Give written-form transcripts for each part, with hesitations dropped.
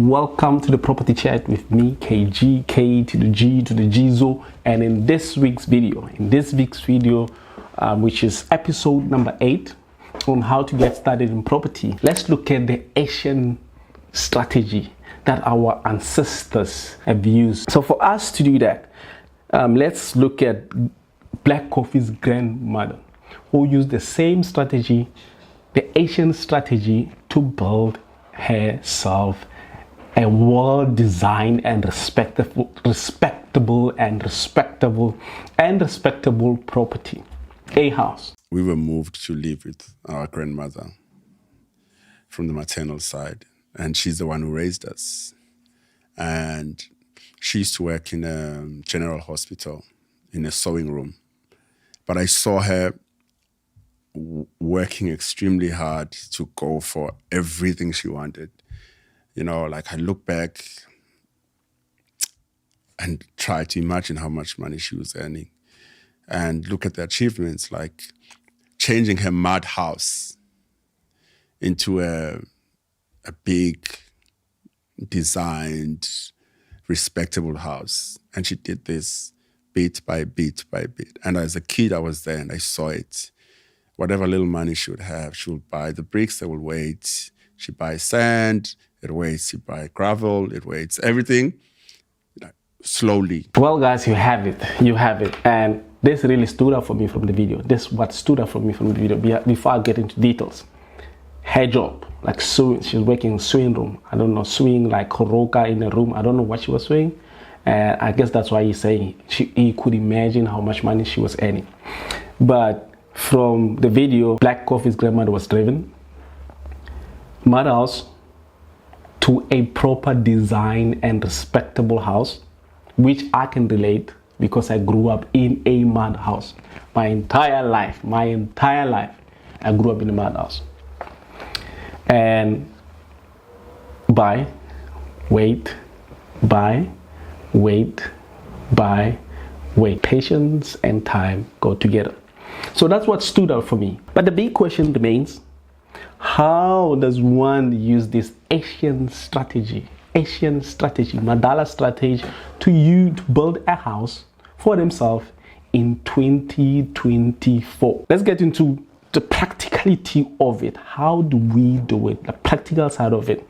Welcome to the Property Chat with me, KG, K to the G to the Gizo. And in this week's video, which is episode number 8 on how to get started in property, let's look at the Asian strategy that our ancestors have used. So for us to do that, let's look at Black Coffee's grandmother, who used the same strategy, the Asian strategy, to build herself a well-designed and respectable property, a house. We were moved to live with our grandmother from the maternal side, and she's the one who raised us. And she used to work in a general hospital in a sewing room. But I saw her working extremely hard to go for everything she wanted. You know, like I look back and try to imagine how much money she was earning and look at the achievements, like changing her mud house into a big, designed, respectable house. And she did this bit by bit by bit. And as a kid, I was there and I saw it. Whatever little money she would have, she would buy the bricks that will wait. She buys sand, it waits. She buys gravel, it waits. Everything, slowly. Well, guys, you have it. And this really stood out for me from the video. This is what stood out for me from the video before I get into details. Her job, like sewing. She was working in sewing room. I don't know, sewing like Horoka in a room. I don't know what she was sewing. And I guess that's why he's saying he could imagine how much money she was earning. But from the video, Black Coffee's grandmother was driven mud house to a proper design and respectable house, which I can relate because I grew up in a mud house. My entire life, I grew up in a mud house. And buy, wait. Patience and time go together. So that's what stood out for me. But the big question remains, how does one use this Asian strategy, Madala strategy, to build a house for themselves in 2024? Let's get into the practicality of it. How do we do it? The practical side of it.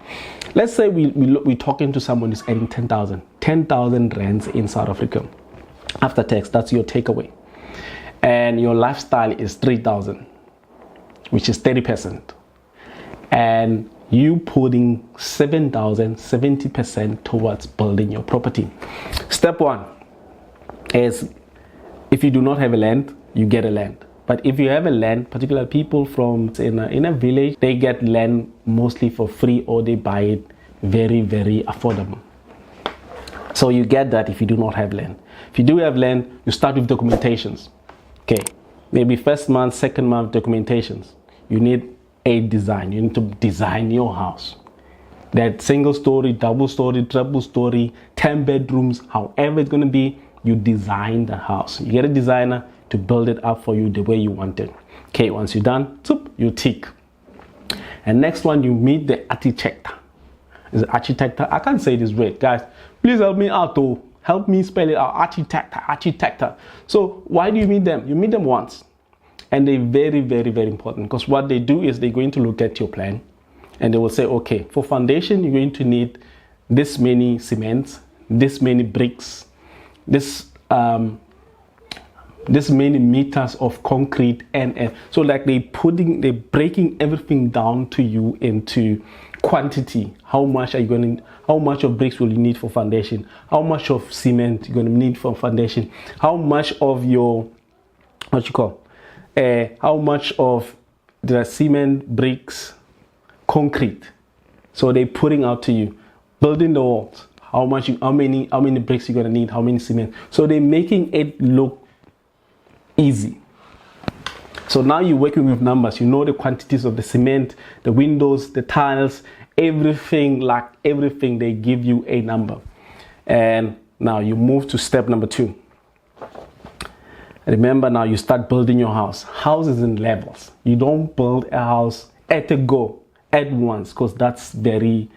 Let's say we're talking to someone who's earning 10,000 rands in South Africa. After tax, that's your takeaway. And your lifestyle is 3,000, which is 30%. And you putting 7,000, 70% towards building your property. Step one is, if you do not have a land, you get a land. But if you have a land, particular people from in a village, they get land mostly for free, or they buy it very, very affordable. So you get that if you do not have land. If you do have land, you start with documentations. Okay, maybe first month, second month documentations. You need a design. You need to design your house. That single story, double story, triple story, 10 bedrooms, however it's going to be, you design the house. You get a designer to build it up for you the way you want it. Okay, once you're done, you tick. And next one, you meet the architect. Is it architect? I can't say this word, guys. Please help me out, though. Help me spell it out. Architect. So why do you meet them? You meet them once. And they're very, very, very important, because what they do is they're going to look at your plan and they will say, okay, for foundation, you're going to need this many cements, this many bricks, this many meters of concrete, and so like they're breaking everything down to you into quantity. How much of bricks will you need for foundation? How much of cement you're going to need for foundation? How much of your how much of the cement, bricks, concrete? So they're putting out to you, building the walls. How many bricks you're gonna need? How many cement? So they're making it look easy. So now you're working with numbers. You know the quantities of the cement, the windows, the tiles, everything. They give you a number. And now you move to step number 2. Remember, now you start building your house. Houses in levels. You don't build a house at a go, at once, because that's very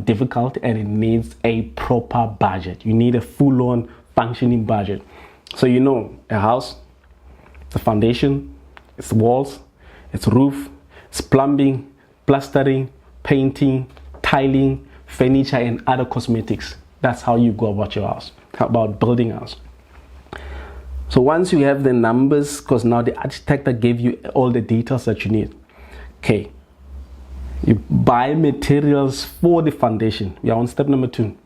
difficult, and it needs a proper budget. You need a full-on functioning budget. So you know, a house, the foundation, its walls, its roof, its plumbing, plastering, painting, tiling, furniture, and other cosmetics. That's how you go about your house, about building a house. So once you have the numbers, because now the architect gave you all the details that you need. Okay, you buy materials for the foundation. We are on step number 2.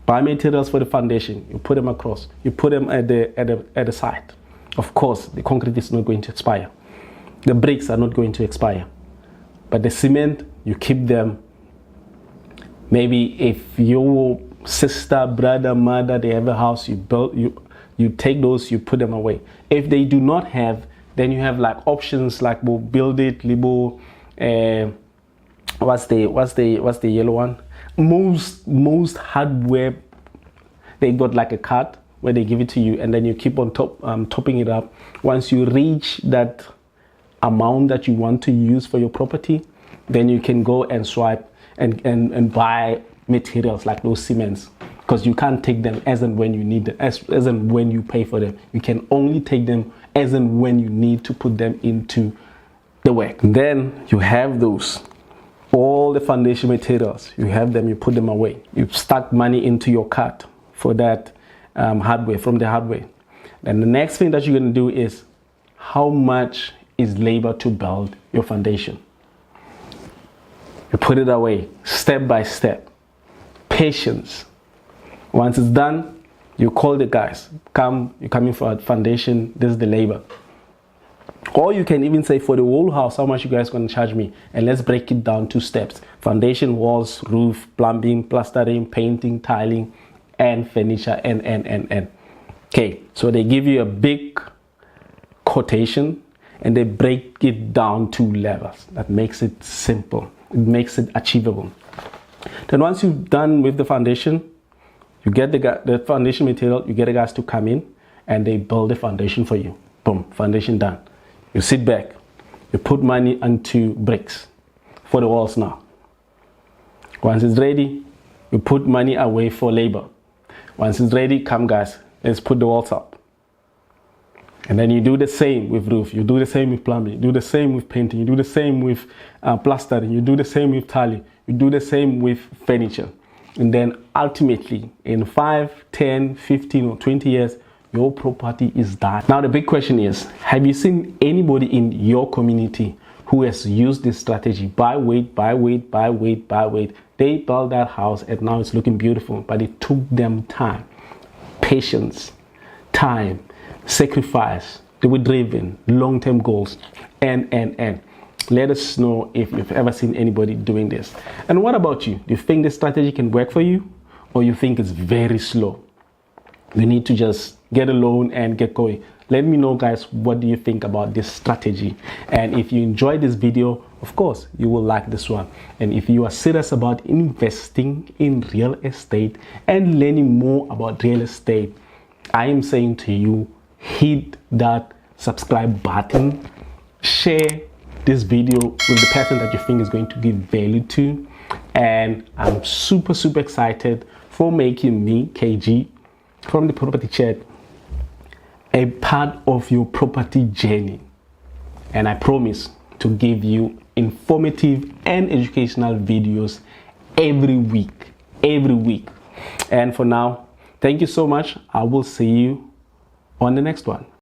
Buy materials for the foundation. You put them across. You put them at the side. Of course, the concrete is not going to expire. The bricks are not going to expire. But the cement, you keep them. Maybe if your sister, brother, mother, they have a house, you take those, you put them away. If they do not have, then you have like options like we'll build it, libo, what's the yellow one? Most hardware, they got like a card where they give it to you, and then you keep on topping it up. Once you reach that amount that you want to use for your property, then you can go and swipe and buy materials like those cements, because you can't take them as and when you need them, as and when you pay for them. You can only take them as and when you need to put them into the work. Then you have those, all the foundation materials, you have them, you put them away. You stuck money into your cart for that hardware, from the hardware. Then the next thing that you're going to do is, how much is labor to build your foundation? You put it away step by step. Patience. Once it's done, you call the guys. You're coming for a foundation, this is the labor. Or you can even say, for the whole house, how much you guys going to charge me? And let's break it down 2 steps. Foundation, walls, roof, plumbing, plastering, painting, tiling, and furniture, and. Okay, so they give you a big quotation and they break it down 2 levels. That makes it simple. It makes it achievable. Then once you've done with the foundation, you get the foundation material, you get the guys to come in and they build the foundation for you. Boom, foundation done. You sit back, you put money into bricks for the walls now. Once it's ready, you put money away for labor. Once it's ready, come guys, let's put the walls up. And then you do the same with roof, you do the same with plumbing, you do the same with painting, you do the same with plastering, you do the same with tiling, you do the same with furniture. And then ultimately, in 5, 10, 15 or 20 years, your property is done. Now the big question is, have you seen anybody in your community who has used this strategy? Buy, wait, buy, wait, buy, wait, buy, wait. They built that house and now it's looking beautiful, but it took them time, patience, time, sacrifice. They were driven, long-term goals, and. Let us know if you've ever seen anybody doing this. And what about you? Do you think this strategy can work for you? Or you think it's very slow? You need to just get a loan and get going. Let me know, guys, what do you think about this strategy? And if you enjoyed this video, of course, you will like this one. And if you are serious about investing in real estate and learning more about real estate, I am saying to you, hit that subscribe button, share this video with the person that you think is going to give value to. And I'm super excited for making me, KG, from the Property Chat, a part of your property journey. And I promise to give you informative and educational videos every week. And for now, thank you so much. I will see you on the next one.